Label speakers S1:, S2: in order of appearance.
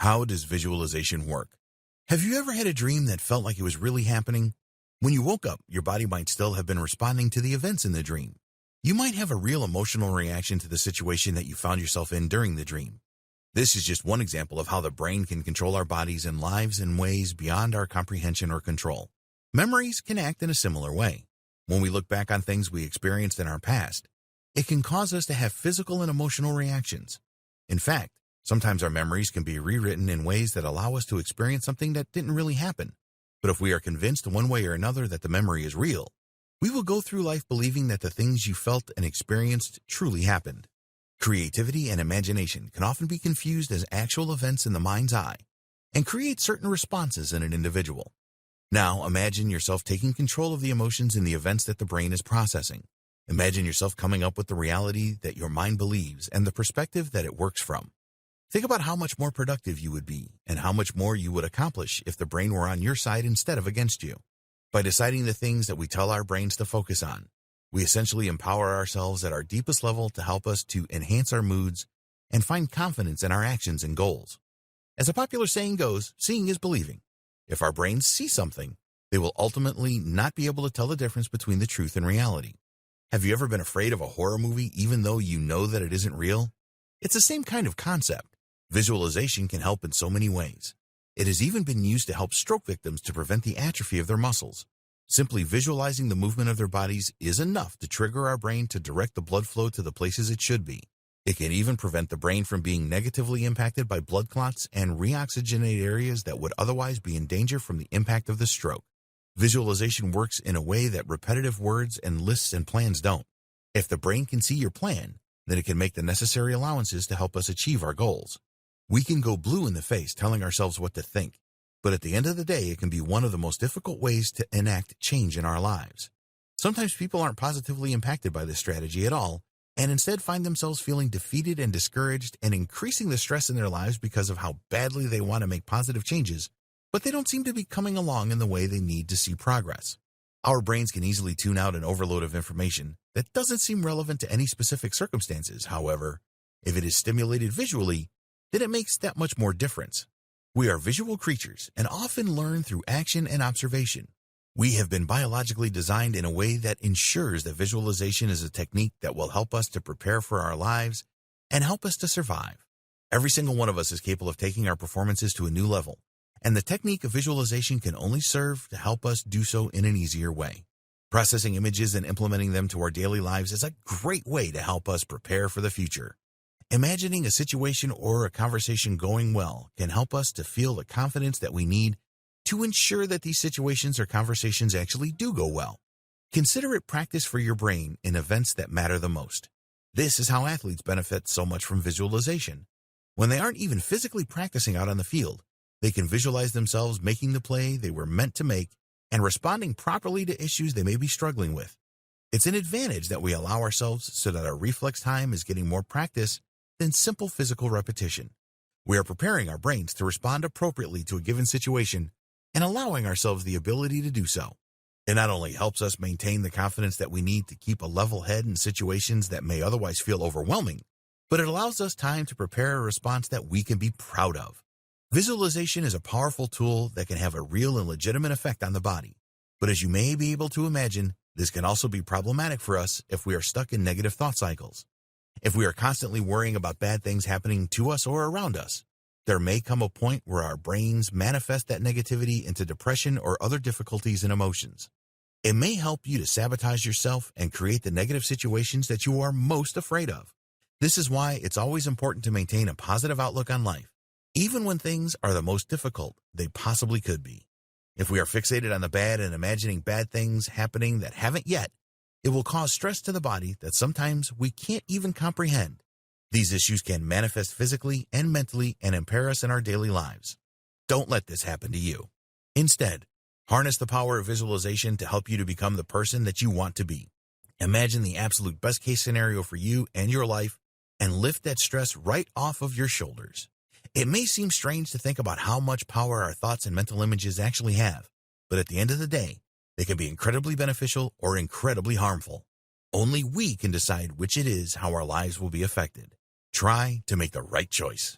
S1: How does visualization work? Have you ever had a dream that felt like it was really happening? When you woke up, your body might still have been responding to the events in the dream. You might have a real emotional reaction to the situation that you found yourself in during the dream. This is just one example of how the brain can control our bodies and lives in ways beyond our comprehension or control. Memories can act in a similar way. When we look back on things we experienced in our past, it can cause us to have physical and emotional reactions. In fact, sometimes our memories can be rewritten in ways that allow us to experience something that didn't really happen. But if we are convinced one way or another that the memory is real, we will go through life believing that the things you felt and experienced truly happened. Creativity and imagination can often be confused as actual events in the mind's eye and create certain responses in an individual. Now, imagine yourself taking control of the emotions in the events that the brain is processing. Imagine yourself coming up with the reality that your mind believes and the perspective that it works from. Think about how much more productive you would be and how much more you would accomplish if the brain were on your side instead of against you. By deciding the things that we tell our brains to focus on, we essentially empower ourselves at our deepest level to help us to enhance our moods and find confidence in our actions and goals. As a popular saying goes, seeing is believing. If our brains see something, they will ultimately not be able to tell the difference between the truth and reality. Have you ever been afraid of a horror movie even though you know that it isn't real? It's the same kind of concept. Visualization can help in so many ways. It has even been used to help stroke victims to prevent the atrophy of their muscles. Simply visualizing the movement of their bodies is enough to trigger our brain to direct the blood flow to the places it should be. It can even prevent the brain from being negatively impacted by blood clots and reoxygenate areas that would otherwise be in danger from the impact of the stroke. Visualization works in a way that repetitive words and lists and plans don't. If the brain can see your plan, then it can make the necessary allowances to help us achieve our goals. We can go blue in the face telling ourselves what to think, but at the end of the day, it can be one of the most difficult ways to enact change in our lives. Sometimes people aren't positively impacted by this strategy at all, and instead find themselves feeling defeated and discouraged and increasing the stress in their lives because of how badly they want to make positive changes, but they don't seem to be coming along in the way they need to see progress. Our brains can easily tune out an overload of information that doesn't seem relevant to any specific circumstances. However, if it is stimulated visually, then it makes that much more difference. We are visual creatures and often learn through action and observation. We have been biologically designed in a way that ensures that visualization is a technique that will help us to prepare for our lives and help us to survive. Every single one of us is capable of taking our performances to a new level, and the technique of visualization can only serve to help us do so in an easier way. Processing images and implementing them to our daily lives is a great way to help us prepare for the future. Imagining a situation or a conversation going well can help us to feel the confidence that we need to ensure that these situations or conversations actually do go well. Consider it practice for your brain in events that matter the most. This is how athletes benefit so much from visualization. When they aren't even physically practicing out on the field, they can visualize themselves making the play they were meant to make and responding properly to issues they may be struggling with. It's an advantage that we allow ourselves so that our reflex time is getting more practice than simple physical repetition. We are preparing our brains to respond appropriately to a given situation and allowing ourselves the ability to do so. It not only helps us maintain the confidence that we need to keep a level head in situations that may otherwise feel overwhelming, but it allows us time to prepare a response that we can be proud of. Visualization is a powerful tool that can have a real and legitimate effect on the body. But as you may be able to imagine, this can also be problematic for us if we are stuck in negative thought cycles. If we are constantly worrying about bad things happening to us or around us, there may come a point where our brains manifest that negativity into depression or other difficulties and emotions. It may help you to sabotage yourself and create the negative situations that you are most afraid of. This is why it's always important to maintain a positive outlook on life, even when things are the most difficult they possibly could be. If we are fixated on the bad and imagining bad things happening that haven't yet, it will cause stress to the body that sometimes we can't even comprehend. These issues can manifest physically and mentally and impair us in our daily lives. Don't let this happen to you. Instead, harness the power of visualization to help you to become the person that you want to be. Imagine the absolute best-case scenario for you and your life and lift that stress right off of your shoulders. It may seem strange to think about how much power our thoughts and mental images actually have, but at the end of the day, they can be incredibly beneficial or incredibly harmful. Only we can decide which it is how our lives will be affected. Try to make the right choice.